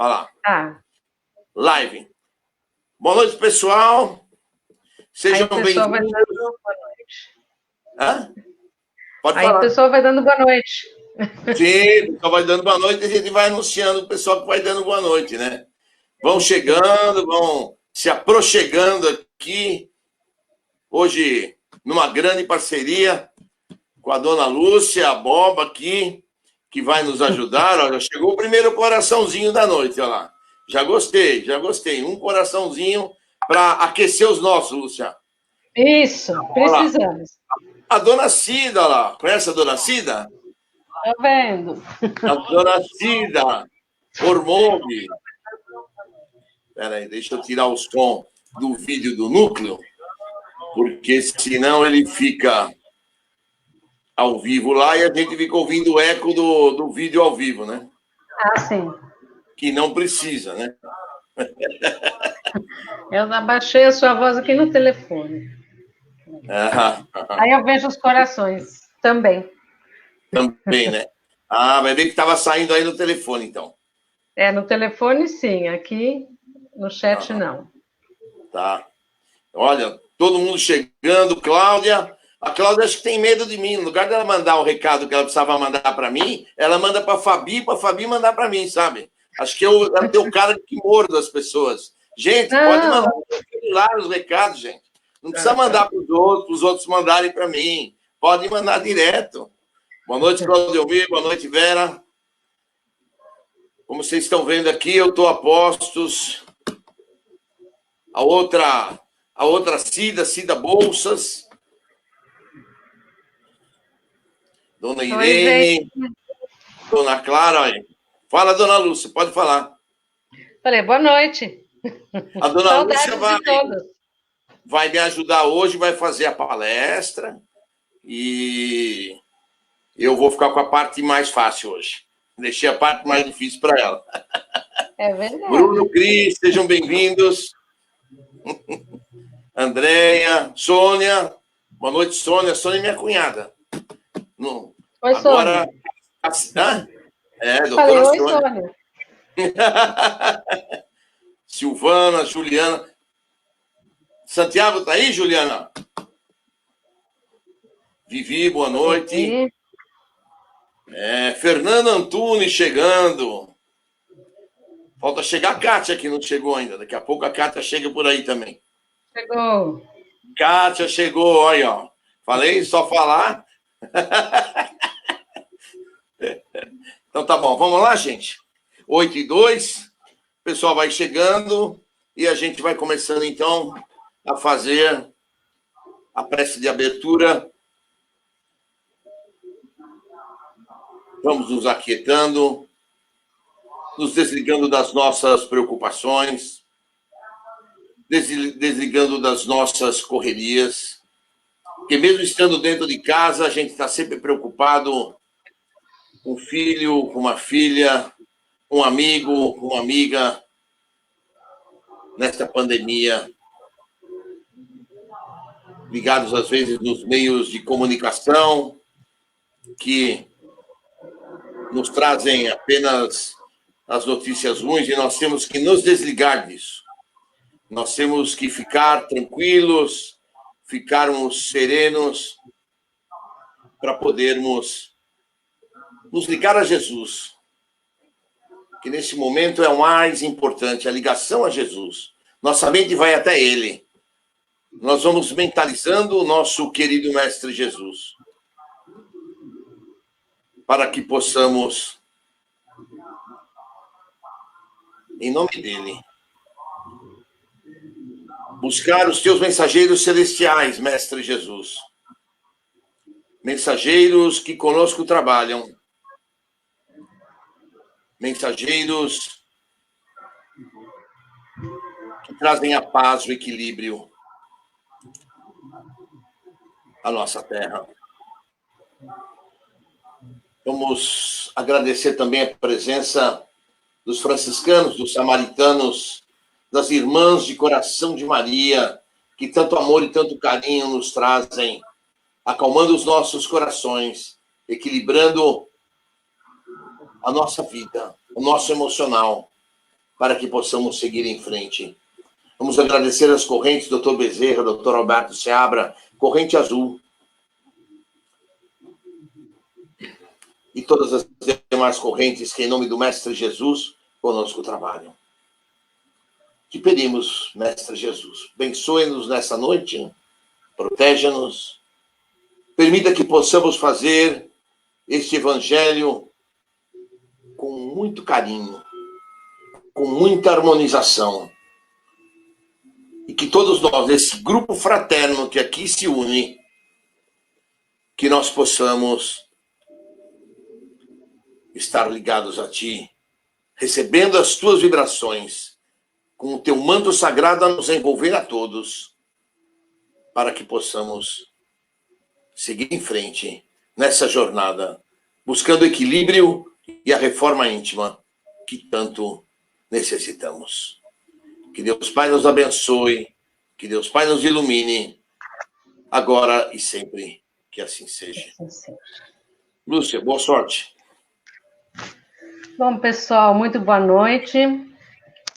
Olha lá. Ah. Live. Boa noite, pessoal. Sejam bem-vindos. Boa noite. Hã? Pode Aí falar. o pessoal vai dando boa noite. Sim, o pessoal vai dando boa noite e a gente vai anunciando o pessoal que vai dando boa noite, né? Vão chegando, vão se aproximando aqui. Hoje, numa grande parceria com a dona Lúcia, a Boba aqui, que vai nos ajudar. Olha, chegou o primeiro coraçãozinho da noite, olha lá. Já gostei, já gostei. Um coraçãozinho para aquecer os nossos, Lúcia. Isso, precisamos. A dona Cida lá. Conhece a dona Cida? Tá vendo? A dona Cida Ormonde. Espera aí, deixa eu tirar o som do vídeo do núcleo, porque senão ele fica ao vivo lá e a gente fica ouvindo o eco do vídeo ao vivo, né? Ah, sim. Que não precisa, né? Eu abaixei a sua voz aqui no telefone. Aí eu vejo os corações também. Também, né? Ah, vai ver que estava saindo aí no telefone, então. No telefone, sim. Aqui no chat, não. Tá. Olha, todo mundo chegando. Cláudia. A Cláudia acho que tem medo de mim. No lugar dela mandar o recado que ela precisava mandar para mim, ela manda para a Fabi mandar para mim, sabe? Acho que ela tem o cara que mordo as pessoas. Gente, pode mandar lá os recados, gente. Não precisa mandar para os outros mandarem para mim. Pode mandar direto. Boa noite, Cláudio Elmir. Boa noite, Vera. Como vocês estão vendo aqui, eu estou a postos. A outra Cida Bolsas. Dona Irene. Dona Clara, olha. Fala, dona Lúcia, pode falar. Falei, boa noite. A dona Lúcia vai me ajudar hoje, vai fazer a palestra e eu vou ficar com a parte mais fácil hoje. Deixei a parte mais difícil para ela. É verdade. Bruno, Cris, sejam bem-vindos. Andréia, Sônia. Boa noite, Sônia. Sônia é minha cunhada. Oi, agora, Sônia. Doutora Falei, Sônia. Oi, Sônia. Silvana, Juliana. Santiago tá aí, Juliana? Vivi, boa noite. Fernanda Antunes chegando. Falta chegar a Kátia, que não chegou ainda. Daqui a pouco a Kátia chega por aí também. Chegou. Kátia chegou, olha, ó. Falei, só falar. Então tá bom, vamos lá, gente. 8:02. O pessoal vai chegando e a gente vai começando, então, a fazer a prece de abertura. Vamos nos aquietando, nos desligando das nossas preocupações, desligando das nossas correrias, porque mesmo estando dentro de casa, a gente está sempre preocupado com um filho, com uma filha, com um amigo, com uma amiga, nesta pandemia, ligados às vezes nos meios de comunicação, que nos trazem apenas as notícias ruins e nós temos que nos desligar disso. Nós temos que ficar tranquilos, ficarmos serenos para podermos nos ligar a Jesus, que nesse momento é o mais importante, a ligação a Jesus. Nossa mente vai até Ele. Nós vamos mentalizando o nosso querido Mestre Jesus, para que possamos, em nome dele, buscar os teus mensageiros celestiais, Mestre Jesus. Mensageiros que conosco trabalham. Mensageiros que trazem a paz, o equilíbrio à nossa terra. Vamos agradecer também a presença dos franciscanos, dos samaritanos, das irmãs de coração de Maria, que tanto amor e tanto carinho nos trazem, acalmando os nossos corações, equilibrando a nossa vida, o nosso emocional, para que possamos seguir em frente. Vamos agradecer as correntes, Dr. Bezerra, Dr. Alberto Seabra, Corrente Azul, e todas as demais correntes que, em nome do Mestre Jesus, conosco trabalham. Te pedimos, Mestre Jesus, abençoe-nos nessa noite, proteja-nos, permita que possamos fazer este evangelho com muito carinho, com muita harmonização, e que todos nós, esse grupo fraterno que aqui se une, que nós possamos estar ligados a Ti, recebendo as Tuas vibrações, com o Teu manto sagrado a nos envolver a todos, para que possamos seguir em frente nessa jornada, buscando equilíbrio e a reforma íntima que tanto necessitamos. Que Deus Pai nos abençoe, que Deus Pai nos ilumine, agora e sempre, que assim seja. Lúcia, boa sorte. Bom, pessoal, muito boa noite.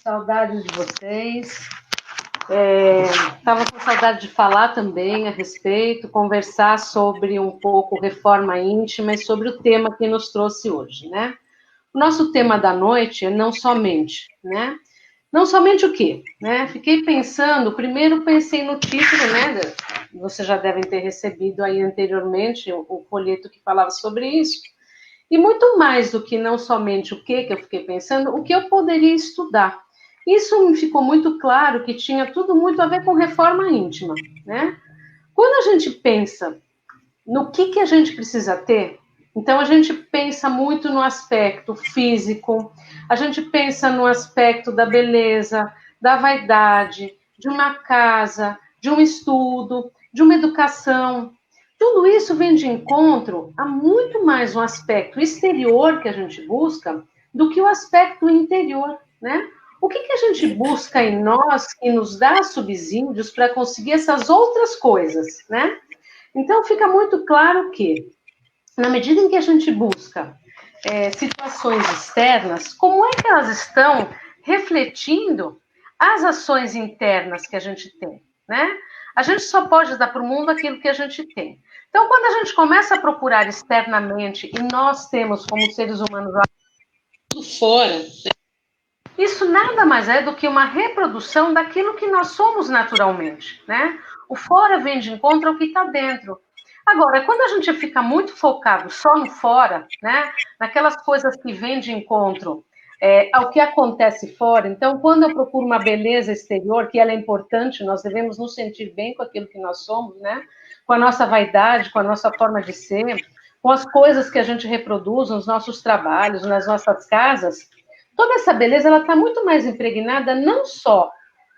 Saudades de vocês. Estava com saudade de falar também a respeito, conversar sobre um pouco reforma íntima e sobre o tema que nos trouxe hoje, né? O nosso tema da noite é não somente, né? Não somente o quê? Né? Fiquei pensando, primeiro pensei no título, né? Vocês já devem ter recebido aí anteriormente o folheto que falava sobre isso. E muito mais do que não somente o que eu fiquei pensando, o que eu poderia estudar. Isso me ficou muito claro que tinha tudo muito a ver com reforma íntima, né? Quando a gente pensa no que a gente precisa ter, então a gente pensa muito no aspecto físico, a gente pensa no aspecto da beleza, da vaidade, de uma casa, de um estudo, de uma educação. Tudo isso vem de encontro a muito mais um aspecto exterior que a gente busca do que o aspecto interior, né? O que a gente busca em nós que nos dá subsídios para conseguir essas outras coisas, né? Então, fica muito claro que, na medida em que a gente busca situações externas, como é que elas estão refletindo as ações internas que a gente tem, né? A gente só pode dar para o mundo aquilo que a gente tem. Então, quando a gente começa a procurar externamente, e nós temos, como seres humanos, lá fora, isso nada mais é do que uma reprodução daquilo que nós somos naturalmente, né? O fora vem de encontro ao que está dentro. Agora, quando a gente fica muito focado só no fora, né? Naquelas coisas que vêm de encontro ao que acontece fora, então, quando eu procuro uma beleza exterior, que ela é importante, nós devemos nos sentir bem com aquilo que nós somos, né? Com a nossa vaidade, com a nossa forma de ser, com as coisas que a gente reproduz nos nossos trabalhos, nas nossas casas, toda essa beleza, ela está muito mais impregnada não só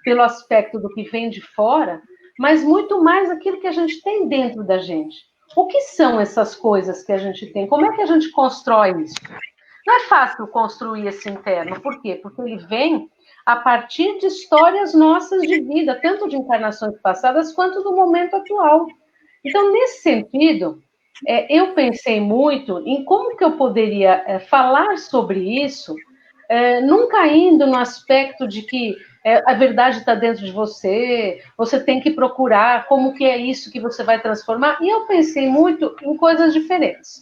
pelo aspecto do que vem de fora, mas muito mais aquilo que a gente tem dentro da gente. O que são essas coisas que a gente tem? Como é que a gente constrói isso? Não é fácil construir esse interno. Por quê? Porque ele vem a partir de histórias nossas de vida, tanto de encarnações passadas quanto do momento atual. Então, nesse sentido, eu pensei muito em como que eu poderia falar sobre isso, não caindo no aspecto de que a verdade está dentro de você, você tem que procurar como que é isso que você vai transformar. E eu pensei muito em coisas diferentes.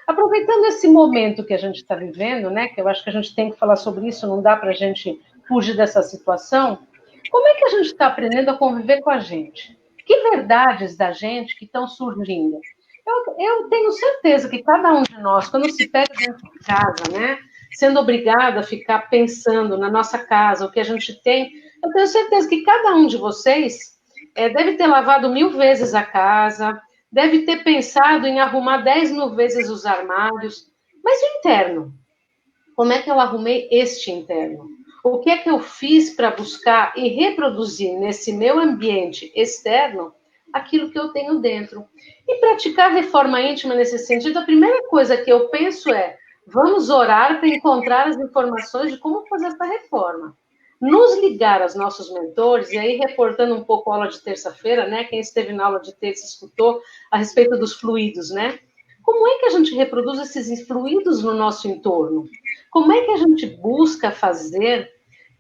Aproveitando esse momento que a gente está vivendo, né, que eu acho que a gente tem que falar sobre isso, não dá para a gente fugir dessa situação, como é que a gente está aprendendo a conviver com a gente? Que verdades da gente que estão surgindo? Eu tenho certeza que cada um de nós, quando se pega dentro de casa, né, sendo obrigado a ficar pensando na nossa casa, o que a gente tem, eu tenho certeza que cada um de vocês deve ter lavado 1000 vezes a casa, deve ter pensado em arrumar 10.000 vezes os armários, mas o interno? Como é que eu arrumei este interno? O que é que eu fiz para buscar e reproduzir nesse meu ambiente externo aquilo que eu tenho dentro? E praticar reforma íntima nesse sentido, a primeira coisa que eu penso é: vamos orar para encontrar as informações de como fazer essa reforma. Nos ligar aos nossos mentores, e aí reportando um pouco a aula de terça-feira, né? Quem esteve na aula de terça escutou a respeito dos fluidos, né? Como é que a gente reproduz esses fluidos no nosso entorno? Como é que a gente busca fazer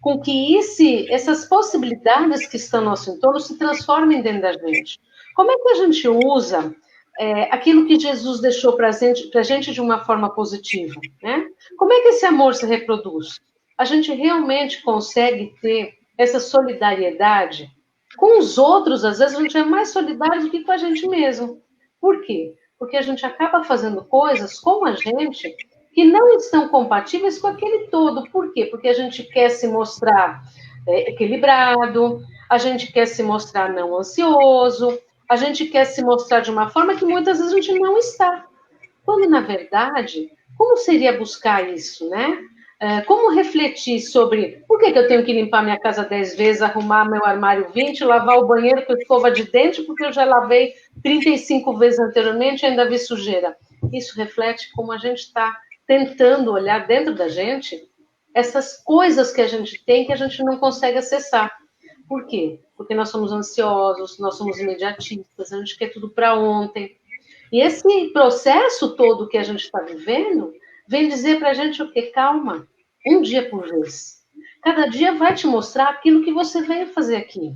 com que essas possibilidades que estão no nosso entorno se transformem dentro da gente. Como é que a gente usa aquilo que Jesus deixou para a gente de uma forma positiva, né? Como é que esse amor se reproduz? A gente realmente consegue ter essa solidariedade com os outros? Às vezes a gente é mais solidário do que com a gente mesmo. Por quê? Porque a gente acaba fazendo coisas com a gente que não estão compatíveis com aquele todo. Por quê? Porque a gente quer se mostrar equilibrado, a gente quer se mostrar não ansioso, a gente quer se mostrar de uma forma que muitas vezes a gente não está. Quando, na verdade, como seria buscar isso, né? Como refletir sobre por que eu tenho que limpar minha casa 10 vezes, arrumar meu armário 20, lavar o banheiro com escova de dente, porque eu já lavei 35 vezes anteriormente e ainda vi sujeira. Isso reflete como a gente está tentando olhar dentro da gente essas coisas que a gente tem que a gente não consegue acessar. Por quê? Porque nós somos ansiosos, nós somos imediatistas, a gente quer tudo para ontem. E esse processo todo que a gente está vivendo vem dizer para a gente o quê? Calma, um dia por vez. Cada dia vai te mostrar aquilo que você veio fazer aqui.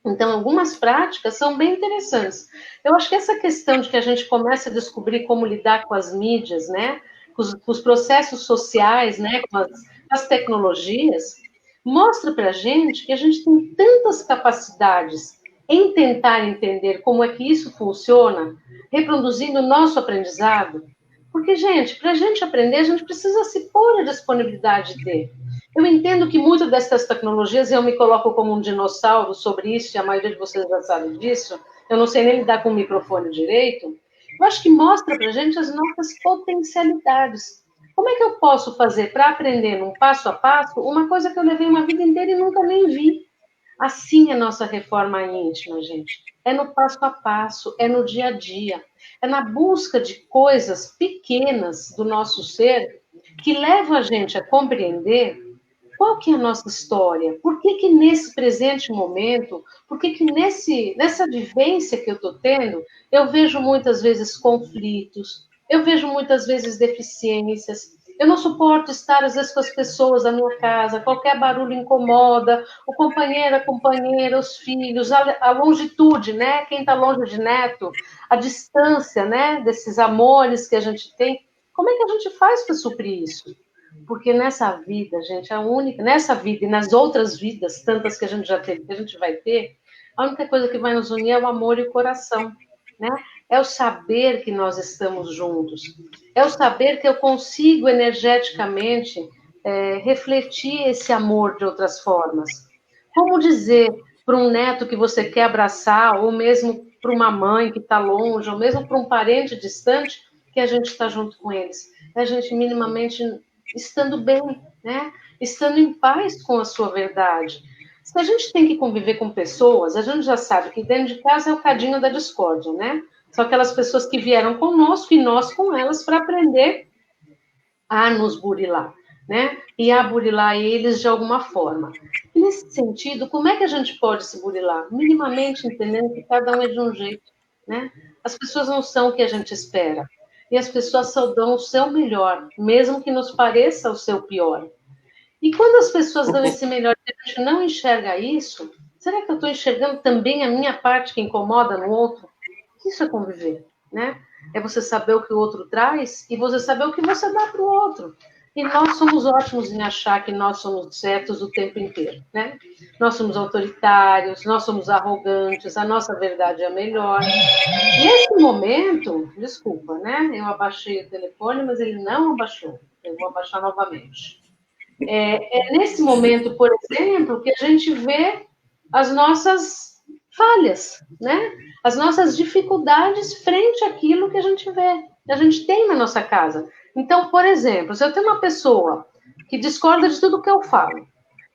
Então, algumas práticas são bem interessantes. Eu acho que essa questão de que a gente começa a descobrir como lidar com as mídias, né? Com os processos sociais, né? Com as tecnologias, mostra para a gente que a gente tem tantas capacidades em tentar entender como é que isso funciona, reproduzindo o nosso aprendizado. Porque, gente, para a gente aprender, a gente precisa se pôr à disponibilidade de. Eu entendo que muitas dessas tecnologias, eu me coloco como um dinossauro sobre isso, e a maioria de vocês já sabe disso, eu não sei nem lidar com o microfone direito, eu acho que mostra para a gente as nossas potencialidades. Como é que eu posso fazer para aprender num passo a passo uma coisa que eu levei uma vida inteira e nunca nem vi? Assim é a nossa reforma íntima, gente. É no passo a passo, é no dia a dia, é na busca de coisas pequenas do nosso ser que levam a gente a compreender qual que é a nossa história, por que que nesse presente momento, por que que nessa vivência que eu estou tendo, eu vejo muitas vezes conflitos, eu vejo muitas vezes deficiências, eu não suporto estar, às vezes, com as pessoas da minha casa, qualquer barulho incomoda, o companheiro, a companheira, os filhos, a longitude, né? Quem está longe de neto, a distância, né? Desses amores que a gente tem. Como é que a gente faz para suprir isso? Porque nessa vida, gente, a única, nessa vida e nas outras vidas, tantas que a gente já teve, que a gente vai ter, a única coisa que vai nos unir é o amor e o coração, né? É o saber que nós estamos juntos, é o saber que eu consigo energeticamente refletir esse amor de outras formas. Como dizer para um neto que você quer abraçar, ou mesmo para uma mãe que está longe, ou mesmo para um parente distante, que a gente está junto com eles? A gente minimamente estando bem, né? Estando em paz com a sua verdade. Se a gente tem que conviver com pessoas, a gente já sabe que dentro de casa é o cadinho da discórdia, né? São aquelas pessoas que vieram conosco e nós com elas para aprender a nos burilar, né? E a burilar eles de alguma forma. E nesse sentido, como é que a gente pode se burilar? Minimamente entendendo que cada um é de um jeito, né? As pessoas não são o que a gente espera. E as pessoas só dão o seu melhor, mesmo que nos pareça o seu pior. E quando as pessoas dão esse melhor e a gente não enxerga isso, será que eu estou enxergando também a minha parte que incomoda no outro? Isso é conviver, né? É você saber o que o outro traz e você saber o que você dá para o outro. E nós somos ótimos em achar que nós somos certos o tempo inteiro, né? Nós somos autoritários, nós somos arrogantes, a nossa verdade é a melhor. Nesse momento, desculpa, né? Eu abaixei o telefone, mas ele não abaixou. Eu vou abaixar novamente. É nesse momento, por exemplo, que a gente vê as nossas falhas, né? As nossas dificuldades frente àquilo que a gente vê, que a gente tem na nossa casa. Então, por exemplo, se eu tenho uma pessoa que discorda de tudo que eu falo,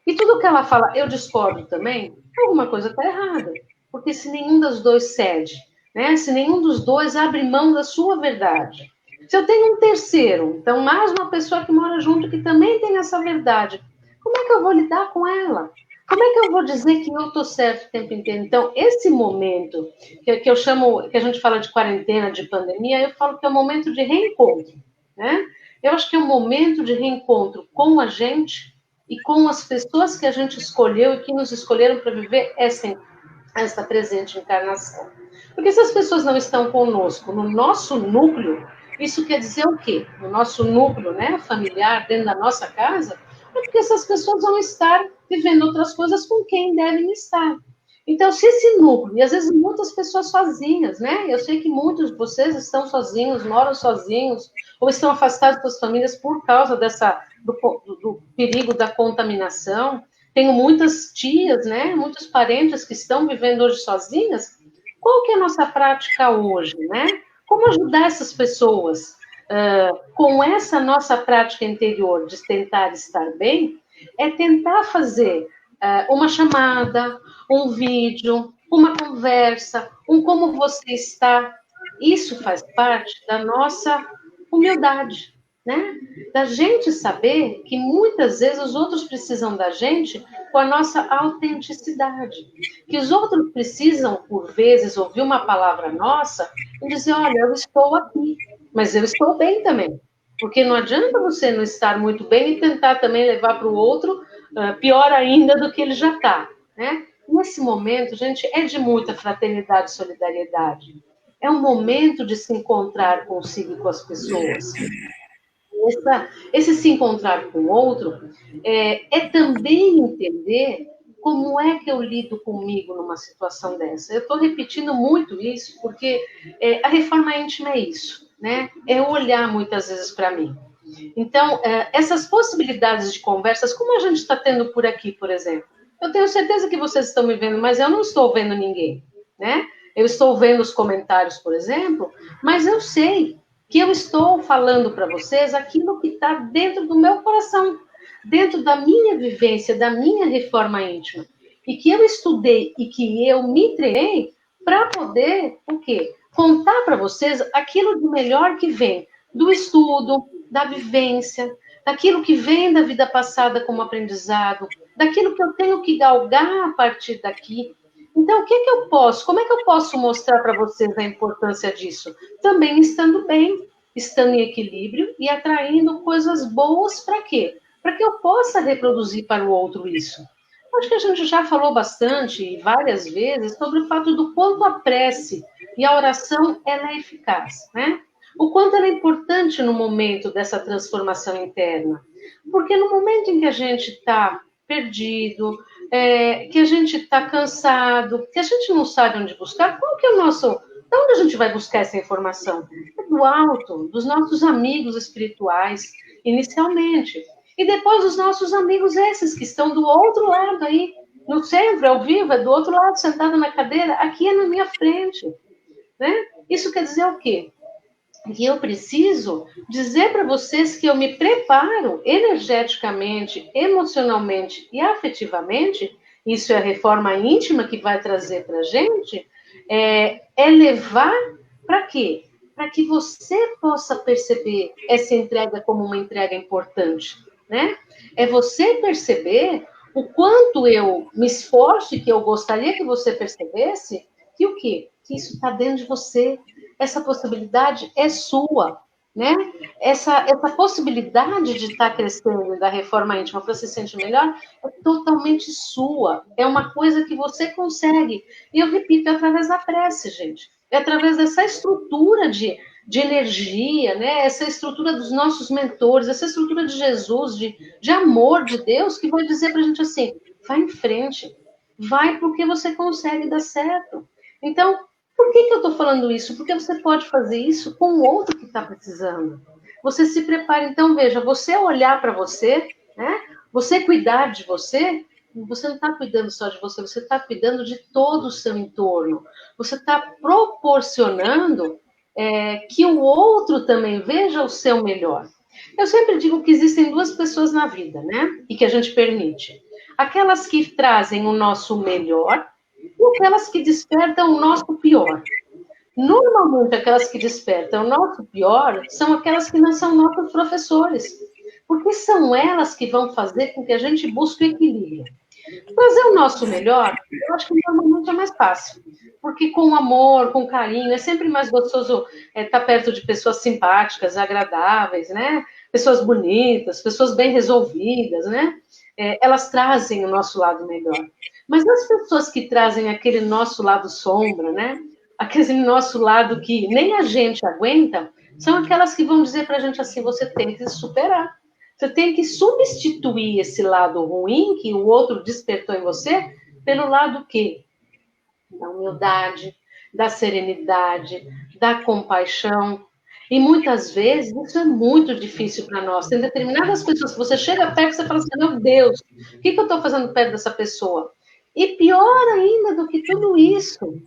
e tudo que ela fala eu discordo também, alguma coisa está errada. Porque se nenhum dos dois cede, né? Se nenhum dos dois abre mão da sua verdade. Se eu tenho um terceiro, então mais uma pessoa que mora junto que também tem essa verdade, como é que eu vou lidar com ela? Como é que eu vou dizer que eu estou certo o tempo inteiro? Então, esse momento que eu chamo, que a gente fala de quarentena, de pandemia, eu falo que é um momento de reencontro, né? Eu acho que é um momento de reencontro com a gente e com as pessoas que a gente escolheu e que nos escolheram para viver essa presente encarnação. Porque se as pessoas não estão conosco no nosso núcleo, isso quer dizer o quê? No nosso núcleo, né, familiar, dentro da nossa casa, é porque essas pessoas vão estar vivendo outras coisas com quem devem estar. Então, se esse núcleo, e às vezes muitas pessoas sozinhas, né? Eu sei que muitos de vocês estão sozinhos, moram sozinhos, ou estão afastados das famílias por causa do perigo da contaminação. Tenho muitas tias, né? Muitos parentes que estão vivendo hoje sozinhas. Qual que é a nossa prática hoje, né? Como ajudar essas pessoas com essa nossa prática interior de tentar estar bem? É tentar fazer uma chamada, um vídeo, uma conversa, um como você está. Isso faz parte da nossa humildade, né? Da gente saber que muitas vezes os outros precisam da gente com a nossa autenticidade. Que os outros precisam, por vezes, ouvir uma palavra nossa e dizer, olha, eu estou aqui, mas eu estou bem também. Porque não adianta você não estar muito bem e tentar também levar para o outro pior ainda do que ele já está, né? Nesse momento, gente, é de muita fraternidade e solidariedade. É um momento de se encontrar consigo e com as pessoas. Esse se encontrar com o outro é também entender como é que eu lido comigo numa situação dessa. Eu estou repetindo muito isso, porque a reforma íntima é isso, né? É olhar muitas vezes para mim. Então, essas possibilidades de conversas, como a gente está tendo por aqui, por exemplo, eu tenho certeza que vocês estão me vendo, mas eu não estou vendo ninguém, né? Eu estou vendo os comentários, por exemplo, mas eu sei que eu estou falando para vocês aquilo que está dentro do meu coração, dentro da minha vivência, da minha reforma íntima, e que eu estudei e que eu me treinei para poder, o quê? Contar para vocês aquilo de melhor que vem do estudo, da vivência, daquilo que vem da vida passada como aprendizado, daquilo que eu tenho que galgar a partir daqui. Então, o que eu posso? Como é que eu posso mostrar para vocês a importância disso? Também estando bem, estando em equilíbrio e atraindo coisas boas para quê? Para que eu possa reproduzir para o outro isso. Acho que a gente já falou bastante, várias vezes, sobre o fato do quanto a prece e a oração ela é eficaz, né? O quanto ela é importante no momento dessa transformação interna. Porque no momento em que a gente está perdido, que a gente está cansado, que a gente não sabe onde buscar, qual que é o nosso... De onde a gente vai buscar essa informação? É do alto, dos nossos amigos espirituais, inicialmente. E depois dos nossos amigos esses que estão do outro lado aí, no centro, ao vivo, é do outro lado, sentado na cadeira, aqui é na minha frente. Né? Isso quer dizer o quê? Que eu preciso dizer para vocês que eu me preparo energeticamente, emocionalmente e afetivamente, isso é a reforma íntima que vai trazer para a gente, levar para quê? Para que você possa perceber essa entrega como uma entrega importante, né? É você perceber o quanto eu me esforço e que eu gostaria que você percebesse que o quê? Que isso está dentro de você. Essa possibilidade é sua, né? Essa possibilidade de estar crescendo da reforma íntima para se sentir melhor é totalmente sua. É uma coisa que você consegue. E eu repito, é através da prece, gente. É através dessa estrutura de energia, né? Essa estrutura dos nossos mentores, essa estrutura de Jesus, de amor de Deus, que vai dizer para a gente assim, vai em frente, vai porque você consegue dar certo. Então, por que eu estou falando isso? Porque você pode fazer isso com o outro que está precisando. Você se prepara. Então, veja, você olhar para você, né? Você cuidar de você, você não está cuidando só de você, você está cuidando de todo o seu entorno. Você está proporcionando que o outro também veja o seu melhor. Eu sempre digo que existem duas pessoas na vida, né? E que a gente permite. Aquelas que trazem o nosso melhor e aquelas que despertam o nosso pior. Normalmente, aquelas que despertam o nosso pior são aquelas que não são nossos professores, porque são elas que vão fazer com que a gente busque o equilíbrio. Fazer o nosso melhor, eu acho que normalmente é mais fácil, porque com amor, com carinho, é sempre mais gostoso estar perto de pessoas simpáticas, agradáveis, né? Pessoas bonitas, pessoas bem resolvidas, né? elas trazem o nosso lado melhor. Mas as pessoas que trazem aquele nosso lado sombra, né? Aquele nosso lado que nem a gente aguenta, são aquelas que vão dizer para a gente assim, você tem que superar. Você tem que substituir esse lado ruim que o outro despertou em você pelo lado que? Da humildade, da serenidade, da compaixão. E muitas vezes isso é muito difícil para nós. Tem determinadas pessoas que você chega perto e você fala assim, meu Deus, o que eu estou fazendo perto dessa pessoa? E pior ainda do que tudo isso,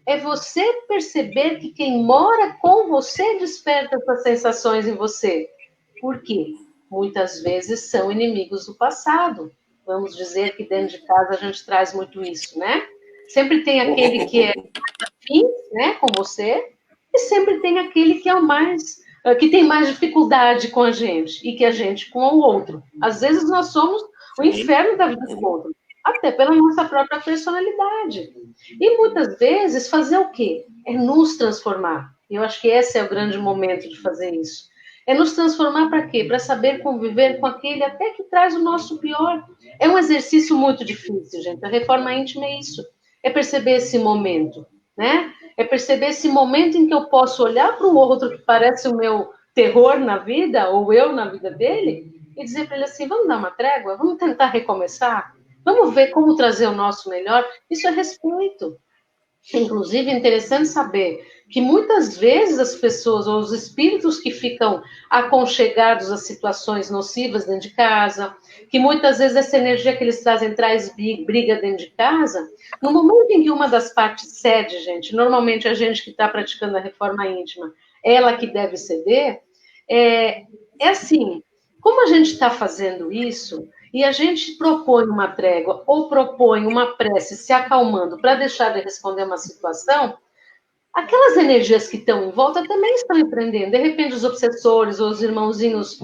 é você perceber que quem mora com você desperta essas sensações em você. Por quê? Muitas vezes são inimigos do passado. Vamos dizer que dentro de casa a gente traz muito isso, né? Sempre tem aquele que é afim, né, com você, e sempre tem aquele que é o mais, que tem mais dificuldade com a gente, e que a gente com o outro. Às vezes nós somos o inferno da vida do outro, até pela nossa própria personalidade. E muitas vezes fazer o quê? É nos transformar. Eu acho que esse é o grande momento de fazer isso. É nos transformar para quê? Para saber conviver com aquele até que traz o nosso pior. É um exercício muito difícil, gente. A reforma íntima é isso. É perceber esse momento, né? É perceber esse momento em que eu posso olhar para o outro que parece o meu terror na vida, ou eu na vida dele, e dizer para ele assim, vamos dar uma trégua? Vamos tentar recomeçar? Vamos ver como trazer o nosso melhor? Isso é respeito. Inclusive, é interessante saber que muitas vezes as pessoas, ou os espíritos que ficam aconchegados a situações nocivas dentro de casa, que muitas vezes essa energia que eles trazem traz briga dentro de casa, no momento em que uma das partes cede, gente, normalmente a gente que está praticando a reforma íntima, ela que deve ceder, é assim, como a gente está fazendo isso, e a gente propõe uma trégua ou propõe uma prece se acalmando para deixar de responder uma situação, aquelas energias que estão em volta também estão empreendendo. De repente, os obsessores ou os irmãozinhos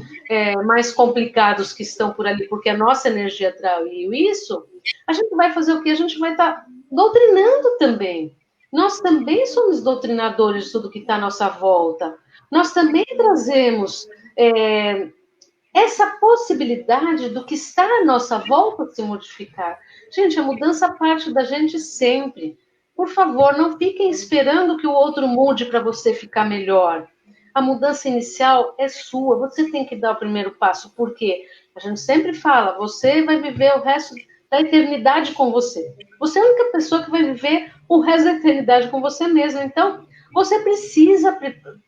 mais complicados que estão por ali, porque a nossa energia traiu isso, a gente vai fazer o quê? A gente vai estar doutrinando também. Nós também somos doutrinadores de tudo que está à nossa volta. Nós também trazemos essa possibilidade do que está à nossa volta se modificar. Gente, a mudança parte da gente sempre. Por favor, não fiquem esperando que o outro mude para você ficar melhor. A mudança inicial é sua, você tem que dar o primeiro passo. Por quê? A gente sempre fala, você vai viver o resto da eternidade com você. Você é a única pessoa que vai viver o resto da eternidade com você mesmo. Então, você precisa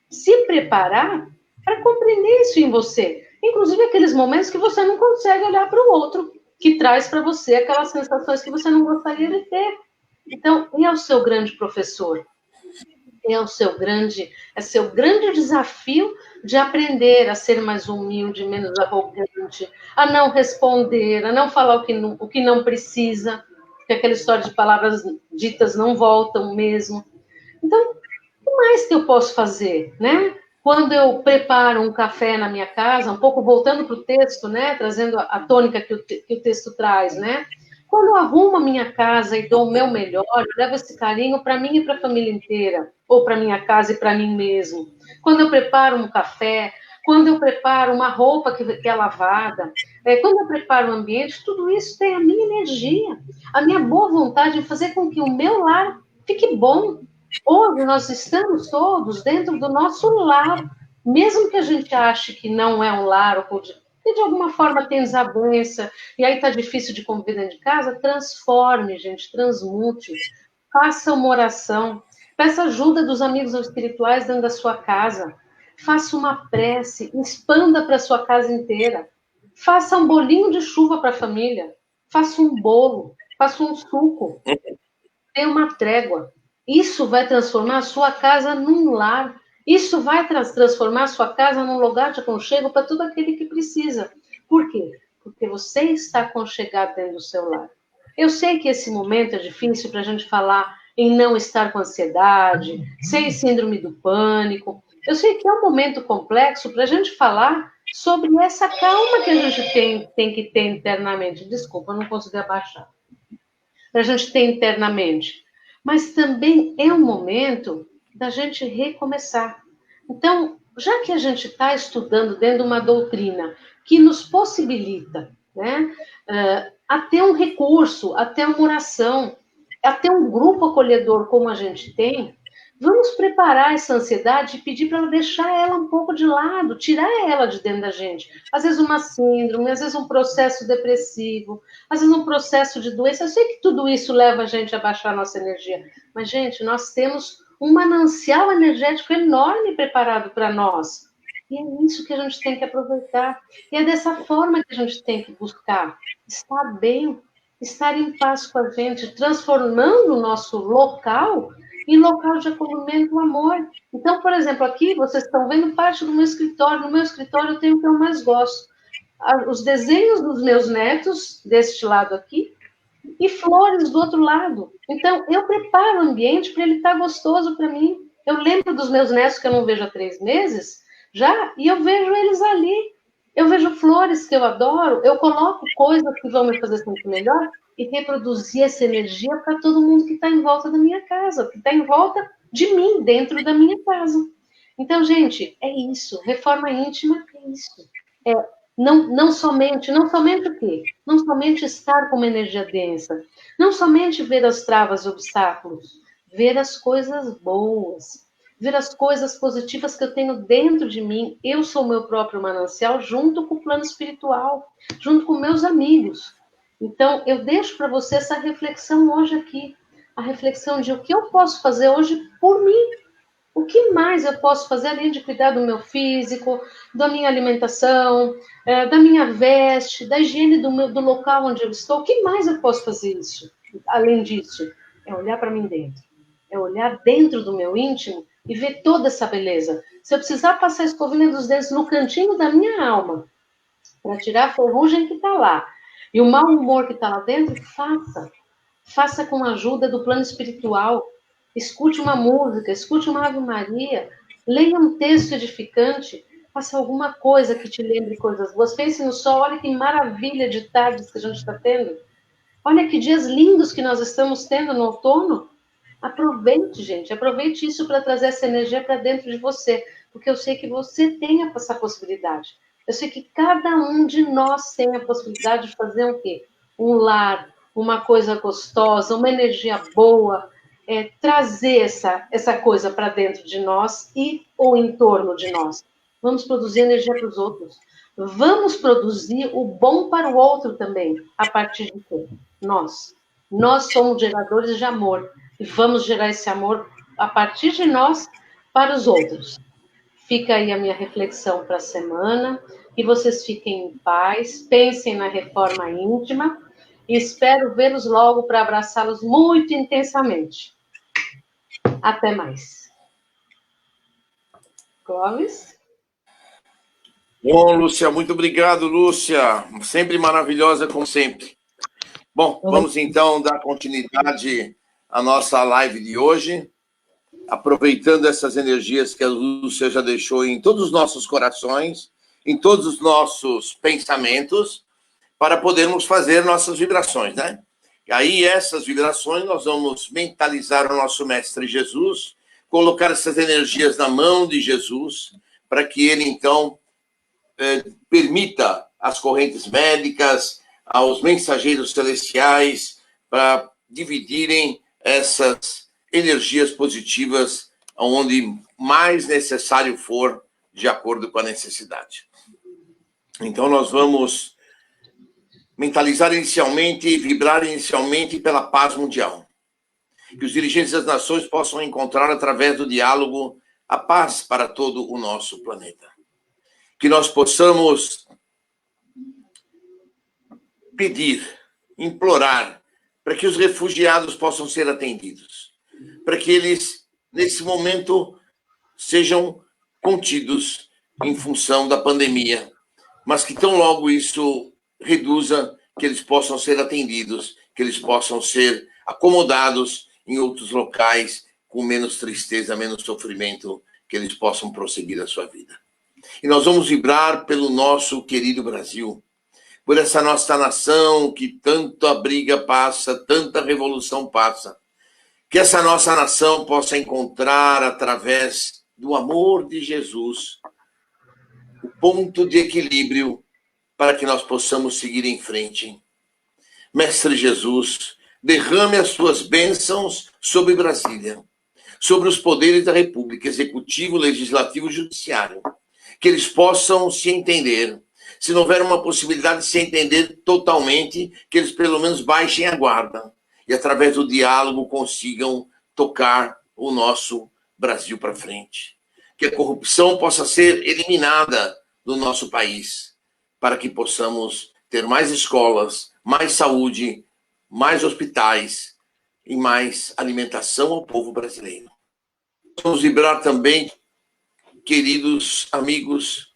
se preparar para compreender isso em você. Inclusive aqueles momentos que você não consegue olhar para o outro, que traz para você aquelas sensações que você não gostaria de ter. Então, é o seu grande professor. É seu grande desafio de aprender a ser mais humilde, menos arrogante, a não responder, a não falar o que não precisa, porque aquela história de palavras ditas não voltam mesmo. Então, o que mais que eu posso fazer, né? Quando eu preparo um café na minha casa, um pouco voltando para o texto, né? Trazendo a tônica que o texto traz, né? Quando eu arrumo a minha casa e dou o meu melhor, eu levo esse carinho para mim e para a família inteira, ou para minha casa e para mim mesmo. Quando eu preparo um café, quando eu preparo uma roupa que é lavada, quando eu preparo o ambiente, tudo isso tem a minha energia, a minha boa vontade de fazer com que o meu lar fique bom. Hoje nós estamos todos dentro do nosso lar, mesmo que a gente ache que não é um lar, ou que de alguma forma tem desavença, e aí está difícil de conviver dentro de casa, transforme, gente, transmute, faça uma oração, peça ajuda dos amigos espirituais dentro da sua casa, faça uma prece, expanda para a sua casa inteira, faça um bolinho de chuva para a família, faça um bolo, faça um suco, dê uma trégua. Isso vai transformar a sua casa num lar. Isso vai transformar a sua casa num lugar de aconchego para todo aquele que precisa. Por quê? Porque você está aconchegado dentro do seu lar. Eu sei que esse momento é difícil para a gente falar em não estar com ansiedade, sem síndrome do pânico. Eu sei que é um momento complexo para a gente falar sobre essa calma que a gente tem que ter internamente. Desculpa, eu não consegui abaixar. Para a gente ter internamente. Mas também é um momento da gente recomeçar. Então, já que a gente está estudando dentro de uma doutrina que nos possibilita né? A ter um recurso, a ter uma oração, a ter um grupo acolhedor como a gente tem. Vamos preparar essa ansiedade e pedir para ela deixar ela um pouco de lado, tirar ela de dentro da gente. Às vezes uma síndrome, às vezes um processo depressivo, às vezes um processo de doença. Eu sei que tudo isso leva a gente a baixar a nossa energia, mas, gente, nós temos um manancial energético enorme preparado para nós. E é isso que a gente tem que aproveitar. E é dessa forma que a gente tem que buscar estar bem, estar em paz com a gente, transformando o nosso local em local de acolhimento e amor. Então, por exemplo, aqui vocês estão vendo parte do meu escritório. No meu escritório eu tenho o que eu mais gosto. Os desenhos dos meus netos, deste lado aqui, e flores do outro lado. Então, eu preparo o ambiente para ele estar gostoso para mim. Eu lembro dos meus netos que eu não vejo há 3 meses, já, e eu vejo eles ali. Eu vejo flores que eu adoro, eu coloco coisas que vão me fazer sentir melhor e reproduzir essa energia para todo mundo que está em volta da minha casa, que está em volta de mim, dentro da minha casa. Então, gente, é isso. Reforma íntima é isso. É não somente o quê? Não somente estar com uma energia densa, não somente ver as travas e obstáculos, ver as coisas boas, ver as coisas positivas que eu tenho dentro de mim. Eu sou meu próprio manancial, junto com o plano espiritual, junto com meus amigos. Então, eu deixo para você essa reflexão hoje aqui, a reflexão de o que eu posso fazer hoje por mim. O que mais eu posso fazer além de cuidar do meu físico, da minha alimentação, da minha veste, da higiene do local onde eu estou? O que mais eu posso fazer isso? Além disso, é olhar para mim dentro. É olhar dentro do meu íntimo e ver toda essa beleza. Se eu precisar passar a escovinha dos dentes no cantinho da minha alma, para tirar a ferrugem que está lá, e o mau humor que está lá dentro, faça. Faça com a ajuda do plano espiritual. Escute uma música, escute uma Ave Maria, leia um texto edificante, faça alguma coisa que te lembre coisas boas. Pense no sol, olha que maravilha de tardes que a gente está tendo. Olha que dias lindos que nós estamos tendo no outono. Aproveite, gente, aproveite isso para trazer essa energia para dentro de você, porque eu sei que você tem essa possibilidade. Eu sei que cada um de nós tem a possibilidade de fazer o quê? Um lar, uma coisa gostosa, uma energia boa, trazer essa coisa para dentro de nós e ou em torno de nós. Vamos produzir energia para os outros. Vamos produzir o bom para o outro também, a partir de quê? Nós. Nós somos geradores de amor e vamos gerar esse amor a partir de nós para os outros. Fica aí a minha reflexão para a semana, que vocês fiquem em paz, pensem na reforma íntima e espero vê-los logo para abraçá-los muito intensamente. Até mais. Clóvis? Bom, Lúcia, muito obrigado, Lúcia. Sempre maravilhosa, como sempre. Bom, vamos então dar continuidade à nossa live de hoje, aproveitando essas energias que a Lúcia já deixou em todos os nossos corações, em todos os nossos pensamentos, para podermos fazer nossas vibrações, né? E aí, essas vibrações, nós vamos mentalizar o nosso Mestre Jesus, colocar essas energias na mão de Jesus, para que ele, então, permita às correntes médicas, aos mensageiros celestiais, para dividirem essas energias positivas onde mais necessário for, de acordo com a necessidade. Então, nós vamos mentalizar inicialmente e vibrar inicialmente pela paz mundial. Que os dirigentes das nações possam encontrar, através do diálogo, a paz para todo o nosso planeta. Que nós possamos pedir, implorar, para que os refugiados possam ser atendidos, para que eles, nesse momento, sejam contidos em função da pandemia, mas que tão logo isso reduza, que eles possam ser atendidos, que eles possam ser acomodados em outros locais, com menos tristeza, menos sofrimento, que eles possam prosseguir a sua vida. E nós vamos vibrar pelo nosso querido Brasil, por essa nossa nação que tanta briga passa, tanta revolução passa. Que essa nossa nação possa encontrar, através do amor de Jesus, o ponto de equilíbrio para que nós possamos seguir em frente. Mestre Jesus, derrame as suas bênçãos sobre Brasília, sobre os poderes da República, Executivo, Legislativo e Judiciário, que eles possam se entender. Se não houver uma possibilidade de se entender totalmente, que eles pelo menos baixem a guarda e, através do diálogo, consigam tocar o nosso Brasil para frente. Que a corrupção possa ser eliminada do nosso país, para que possamos ter mais escolas, mais saúde, mais hospitais e mais alimentação ao povo brasileiro. Vamos vibrar também, queridos amigos,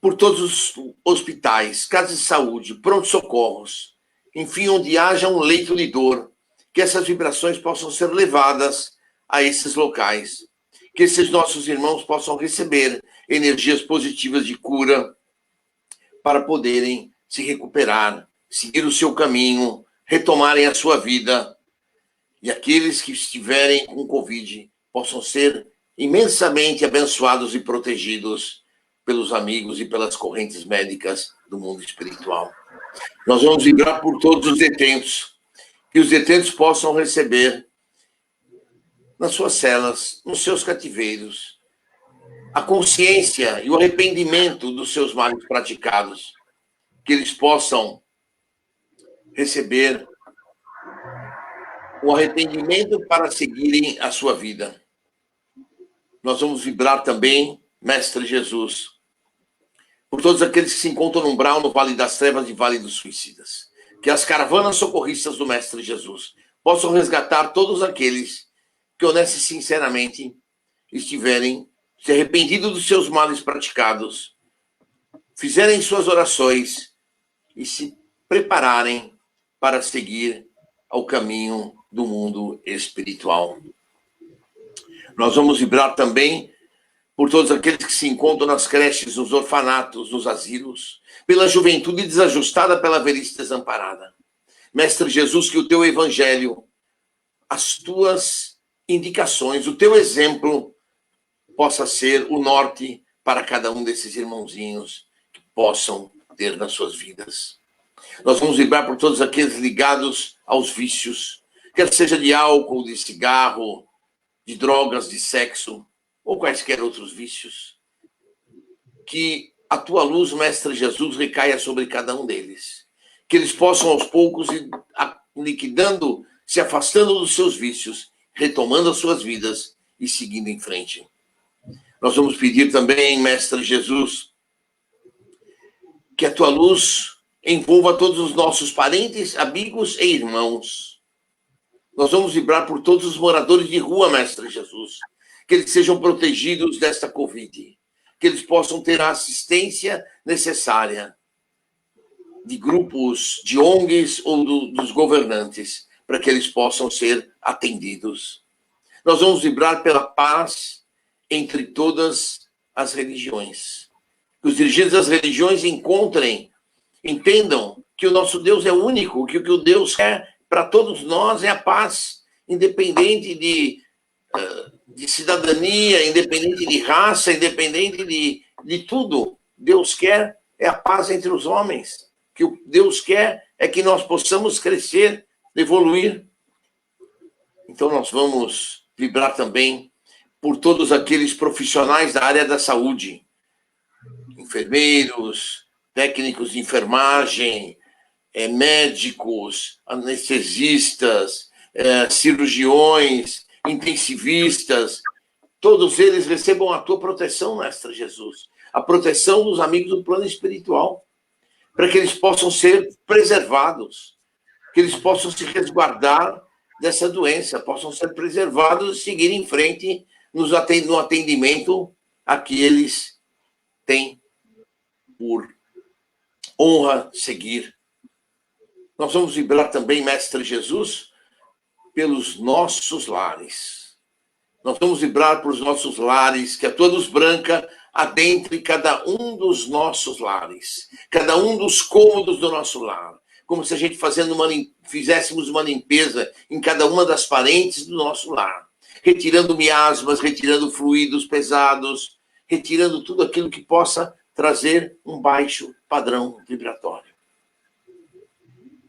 por todos os hospitais, casas de saúde, pronto-socorros, enfim, onde haja um leito de dor, que essas vibrações possam ser levadas a esses locais, que esses nossos irmãos possam receber energias positivas de cura para poderem se recuperar, seguir o seu caminho, retomarem a sua vida, e aqueles que estiverem com Covid possam ser imensamente abençoados e protegidos pelos amigos e pelas correntes médicas do mundo espiritual. Nós vamos vibrar por todos os detentos, que os detentos possam receber nas suas celas, nos seus cativeiros, a consciência e o arrependimento dos seus males praticados, que eles possam receber o arrependimento para seguirem a sua vida. Nós vamos vibrar também, Mestre Jesus, por todos aqueles que se encontram no umbral, no Vale das Trevas e Vale dos Suicidas. Que as caravanas socorristas do Mestre Jesus possam resgatar todos aqueles que, honesta e sinceramente, estiverem se arrependido dos seus males praticados, fizerem suas orações e se prepararem para seguir ao caminho do mundo espiritual. Nós vamos vibrar também por todos aqueles que se encontram nas creches, nos orfanatos, nos asilos, pela juventude desajustada, pela velhice desamparada. Mestre Jesus, que o teu evangelho, as tuas indicações, o teu exemplo possa ser o norte para cada um desses irmãozinhos que possam ter nas suas vidas. Nós vamos vibrar por todos aqueles ligados aos vícios, quer seja de álcool, de cigarro, de drogas, de sexo, ou quaisquer outros vícios, que a tua luz, Mestre Jesus, recaia sobre cada um deles. Que eles possam, aos poucos, ir liquidando, se afastando dos seus vícios, retomando as suas vidas e seguindo em frente. Nós vamos pedir também, Mestre Jesus, que a tua luz envolva todos os nossos parentes, amigos e irmãos. Nós vamos vibrar por todos os moradores de rua, Mestre Jesus, que eles sejam protegidos desta Covid, que eles possam ter a assistência necessária de grupos, de ONGs ou dos governantes, para que eles possam ser atendidos. Nós vamos vibrar pela paz entre todas as religiões. Que os dirigentes das religiões entendam que o nosso Deus é único, que o que o Deus quer para todos nós é a paz, independente de cidadania, independente de raça, independente de tudo. Deus quer é a paz entre os homens. O que Deus quer é que nós possamos crescer, evoluir. Então nós vamos vibrar também por todos aqueles profissionais da área da saúde, enfermeiros, técnicos de enfermagem, médicos, anestesistas, cirurgiões, intensivistas, todos eles recebam a tua proteção, Mestre Jesus, a proteção dos amigos do plano espiritual, para que eles possam ser preservados, que eles possam se resguardar dessa doença, possam ser preservados e seguir em frente no atendimento a que eles têm por honra seguir. Nós vamos vibrar também, Mestre Jesus, pelos nossos lares. Nós vamos vibrar por os nossos lares, que a tua luz branca adentre cada um dos nossos lares, cada um dos cômodos do nosso lar, como se a gente fizéssemos uma limpeza em cada uma das parentes do nosso lar, retirando miasmas, retirando fluidos pesados, retirando tudo aquilo que possa trazer um baixo padrão vibratório.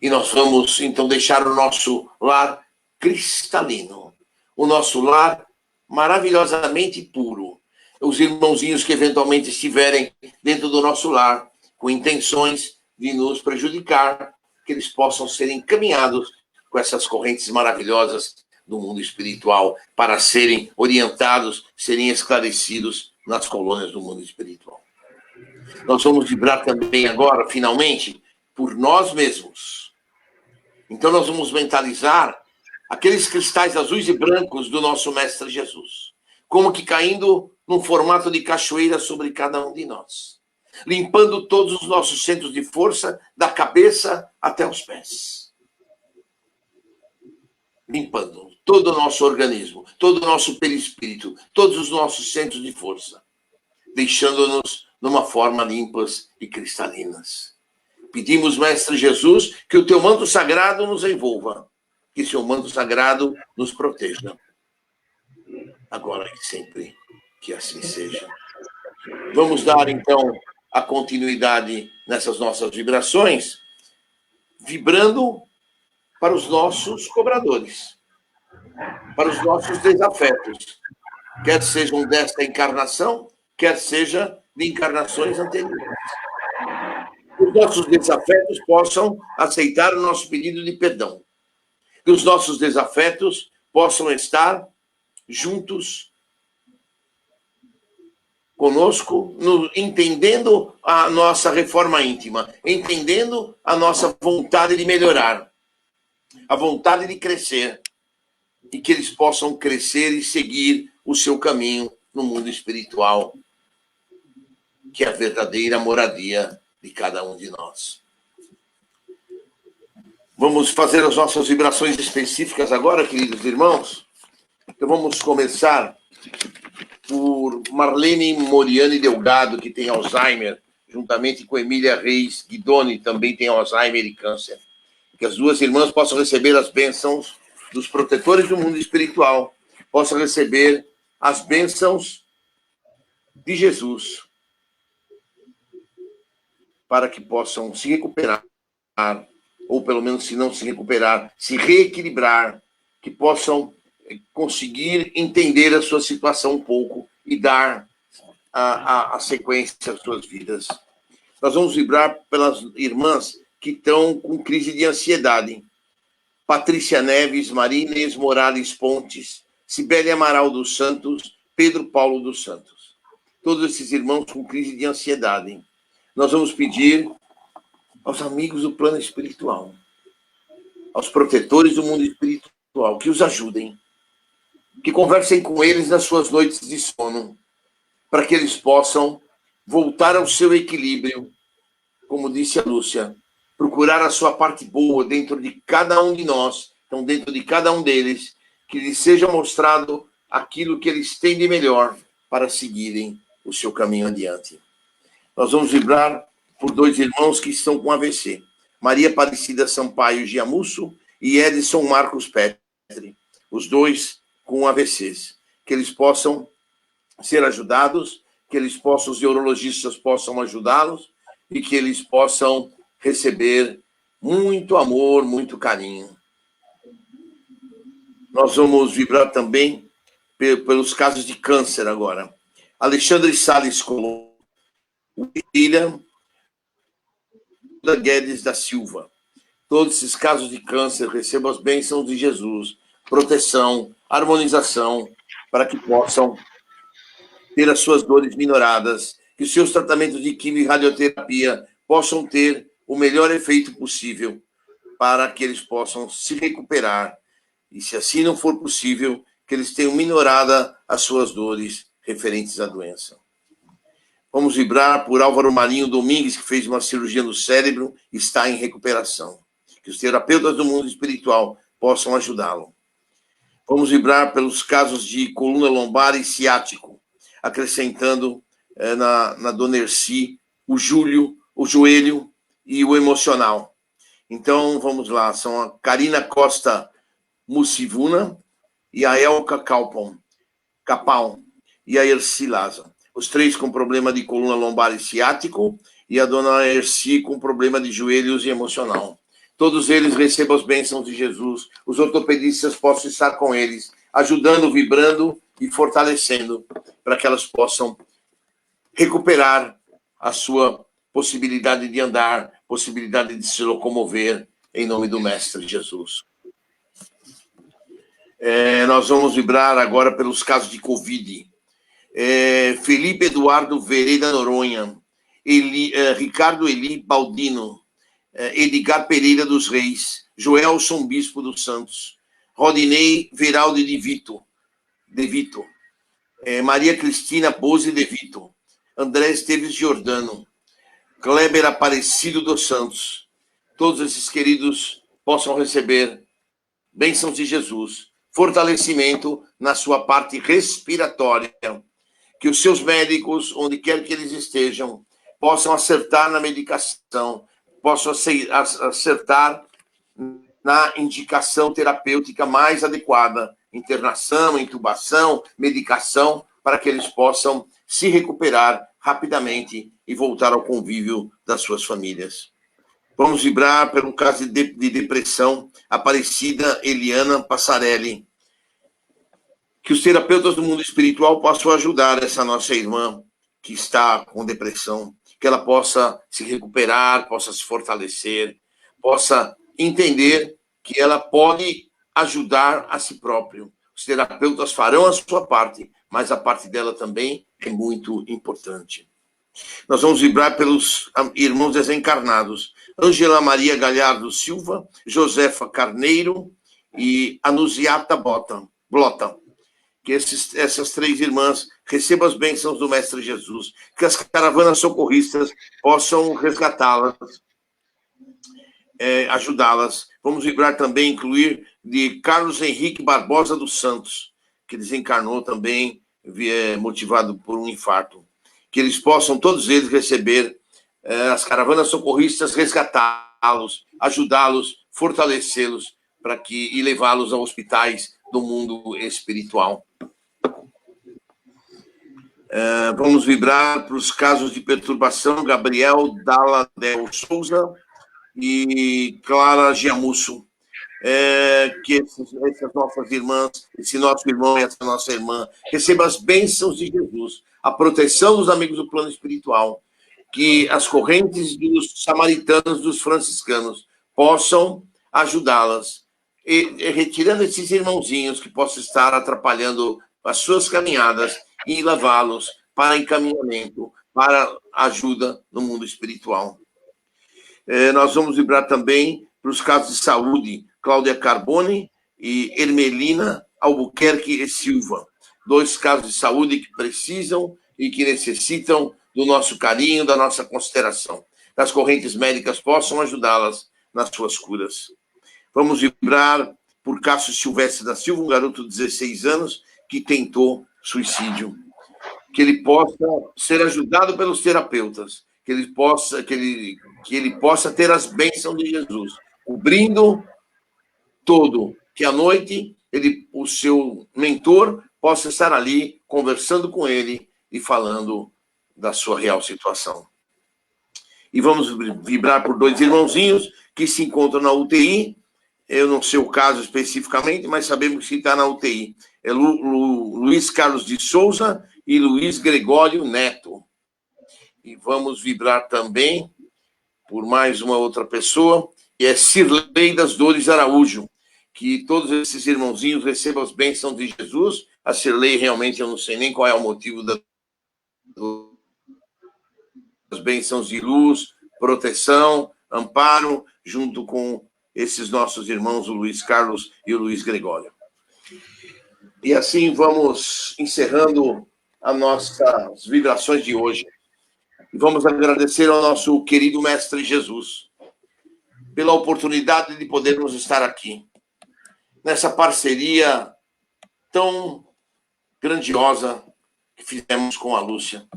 E nós vamos, então, deixar o nosso lar cristalino, o nosso lar maravilhosamente puro. Os irmãozinhos que eventualmente estiverem dentro do nosso lar com intenções de nos prejudicar, que eles possam ser encaminhados com essas correntes maravilhosas do mundo espiritual para serem orientados, serem esclarecidos nas colônias do mundo espiritual. Nós vamos vibrar também agora, finalmente, por nós mesmos. Então nós vamos mentalizar aqueles cristais azuis e brancos do nosso Mestre Jesus, como que caindo num formato de cachoeira sobre cada um de nós, limpando todos os nossos centros de força, da cabeça até os pés. Limpando todo o nosso organismo, todo o nosso perispírito, todos os nossos centros de força, deixando-nos numa forma limpas e cristalinas. Pedimos, Mestre Jesus, que o teu manto sagrado nos envolva, que seu manto sagrado nos proteja. Agora e sempre, que assim seja. Vamos dar, então, a continuidade nessas nossas vibrações, vibrando para os nossos cobradores, para os nossos desafetos, quer sejam desta encarnação, quer seja de encarnações anteriores. Que os nossos desafetos possam aceitar o nosso pedido de perdão. Que os nossos desafetos possam estar juntos conosco, entendendo a nossa reforma íntima, entendendo a nossa vontade de melhorar, a vontade de crescer, e que eles possam crescer e seguir o seu caminho no mundo espiritual, que é a verdadeira moradia de cada um de nós. Vamos fazer as nossas vibrações específicas agora, queridos irmãos. Então vamos começar por Marlene Moriani Delgado, que tem Alzheimer, juntamente com Emília Reis Guidoni, também tem Alzheimer e câncer. Que as duas irmãs possam receber as bênçãos dos protetores do mundo espiritual, possam receber as bênçãos de Jesus, para que possam se recuperar, ou pelo menos, se não se recuperar, se reequilibrar, que possam conseguir entender a sua situação um pouco e dar a sequência às suas vidas. Nós vamos vibrar pelas irmãs que estão com crise de ansiedade. Patrícia Neves, Maria Inês Morales Pontes, Cibele Amaral dos Santos, Pedro Paulo dos Santos. Todos esses irmãos com crise de ansiedade. Nós vamos pedir aos amigos do plano espiritual, aos protetores do mundo espiritual, que os ajudem, que conversem com eles nas suas noites de sono, para que eles possam voltar ao seu equilíbrio, como disse a Lúcia, procurar a sua parte boa dentro de cada um de nós, então dentro de cada um deles, que lhes seja mostrado aquilo que eles têm de melhor para seguirem o seu caminho adiante. Nós vamos vibrar por dois irmãos que estão com AVC. Maria Aparecida Sampaio Giamusso e Edson Marcos Petri. Os dois com AVCs. Que eles possam ser ajudados, que eles possam, os neurologistas possam ajudá-los e que eles possam receber muito amor, muito carinho. Nós vamos vibrar também pelos casos de câncer agora. Alexandre Salles Colombo, William Guedes da Silva. Todos esses casos de câncer recebam as bênçãos de Jesus, proteção, harmonização, para que possam ter as suas dores minoradas, que os seus tratamentos de quimio e radioterapia possam ter o melhor efeito possível, para que eles possam se recuperar. E se assim não for possível, que eles tenham minorada as suas dores referentes à doença. Vamos vibrar por Álvaro Marinho Domingues, que fez uma cirurgia no cérebro e está em recuperação. Que os terapeutas do mundo espiritual possam ajudá-lo. Vamos vibrar pelos casos de coluna lombar e ciático, acrescentando na Dona Erci o joelho e o emocional. Então, vamos lá. São a Karina Costa Musivuna e a Elka Capão e a Erci Laza. os 3 com problema de coluna lombar e ciático, e a dona Erci com problema de joelhos e emocional. Todos eles recebam as bênçãos de Jesus, os ortopedistas possam estar com eles, ajudando, vibrando e fortalecendo, para que elas possam recuperar a sua possibilidade de andar, possibilidade de se locomover, em nome do Mestre Jesus. Nós vamos vibrar agora pelos casos de Covid. Felipe Eduardo Vereda Noronha, Ricardo Eli Baldino, Edgar Pereira dos Reis, Joelson Bispo dos Santos, Rodinei Veraldi de Vito, Maria Cristina Bose de Vito, André Esteves Giordano, Kleber Aparecido dos Santos. Todos esses queridos possam receber bênçãos de Jesus, fortalecimento na sua parte respiratória, que os seus médicos, onde quer que eles estejam, possam acertar na medicação, possam acertar na indicação terapêutica mais adequada, internação, intubação, medicação, para que eles possam se recuperar rapidamente e voltar ao convívio das suas famílias. Vamos vibrar pelo caso de depressão, Aparecida Eliana Passarelli. Que os terapeutas do mundo espiritual possam ajudar essa nossa irmã que está com depressão, que ela possa se recuperar, possa se fortalecer, possa entender que ela pode ajudar a si própria. Os terapeutas farão a sua parte, mas a parte dela também é muito importante. Nós vamos vibrar pelos irmãos desencarnados. Ângela Maria Galhardo Silva, Josefa Carneiro e Anusiata Blota. Que essas 3 irmãs recebam as bênçãos do Mestre Jesus, que as caravanas socorristas possam resgatá-las, ajudá-las. Vamos vibrar também, incluir de Carlos Henrique Barbosa dos Santos, que desencarnou também, motivado por um infarto. Que eles possam, todos eles, receber as caravanas socorristas, resgatá-los, ajudá-los, fortalecê-los, e levá-los a hospitais do mundo espiritual. Vamos vibrar para os casos de perturbação, Gabriel Dalla Del Souza e Clara Giamusso. Que essas nossas irmãs, esse nosso irmão e essa nossa irmã, recebam as bênçãos de Jesus, a proteção dos amigos do plano espiritual, que as correntes dos samaritanos, dos franciscanos, possam ajudá-las, e retirando esses irmãozinhos que possam estar atrapalhando as suas caminhadas e levá-los para encaminhamento, para ajuda no mundo espiritual. Nós vamos vibrar também para os casos de saúde, Cláudia Carbone e Ermelina Albuquerque e Silva. 2 casos de saúde que precisam e que necessitam do nosso carinho, da nossa consideração. As correntes médicas possam ajudá-las nas suas curas. Vamos vibrar por Cássio Silvestre da Silva, um garoto de 16 anos que tentou suicídio. Que ele possa ser ajudado pelos terapeutas, que ele possa ter as bênçãos de Jesus, cobrindo todo, que à noite o seu mentor possa estar ali conversando com ele e falando da sua real situação. E vamos vibrar por 2 irmãozinhos que se encontram na UTI. Eu não sei o caso especificamente, mas sabemos que está na UTI. É Luiz Carlos de Souza e Luiz Gregório Neto. E vamos vibrar também por mais uma outra pessoa, que é Cirlei das Dores Araújo. Que todos esses irmãozinhos recebam as bênçãos de Jesus. A Cirlei, realmente, eu não sei nem qual é o motivo das bênçãos de luz, proteção, amparo, junto com esses nossos irmãos, o Luiz Carlos e o Luiz Gregório. E assim vamos encerrando as nossas vibrações de hoje. E vamos agradecer ao nosso querido Mestre Jesus pela oportunidade de podermos estar aqui, nessa parceria tão grandiosa que fizemos com a Lúcia.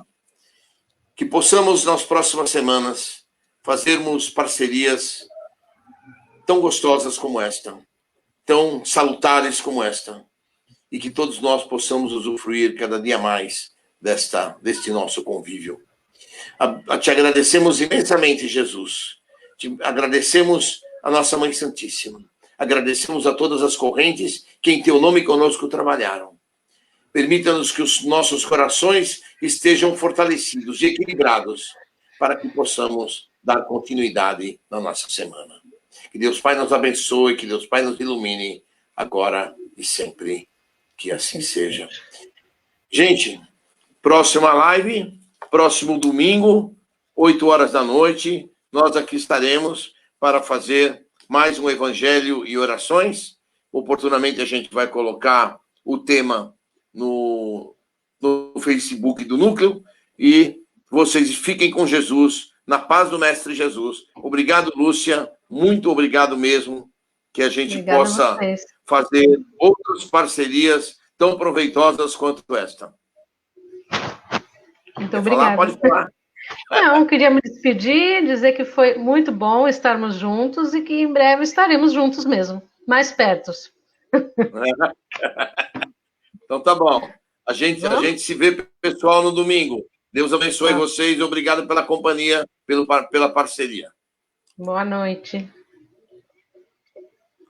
Que possamos, nas próximas semanas, fazermos parcerias tão gostosas como esta, tão salutares como esta, e que todos nós possamos usufruir cada dia mais deste nosso convívio. Te agradecemos imensamente, Jesus. Te agradecemos a nossa Mãe Santíssima. Agradecemos a todas as correntes que em teu nome conosco trabalharam. Permita-nos que os nossos corações estejam fortalecidos e equilibrados para que possamos dar continuidade na nossa semana. Que Deus Pai nos abençoe, que Deus Pai nos ilumine, agora e sempre. Que assim seja. Gente, próxima live, próximo domingo, 8 horas da noite, nós aqui estaremos para fazer mais um Evangelho e Orações. Oportunamente a gente vai colocar o tema no Facebook do Núcleo e vocês fiquem com Jesus, na paz do Mestre Jesus. Obrigado, Lúcia, muito obrigado mesmo, que a gente possa fazer outras parcerias tão proveitosas quanto esta. Muito obrigada. Pode falar. Não, queria me despedir, dizer que foi muito bom estarmos juntos e que em breve estaremos juntos mesmo, mais perto. Então tá bom. A gente se vê, pessoal, no domingo. Deus abençoe vocês e obrigado pela companhia, pela parceria. Boa noite.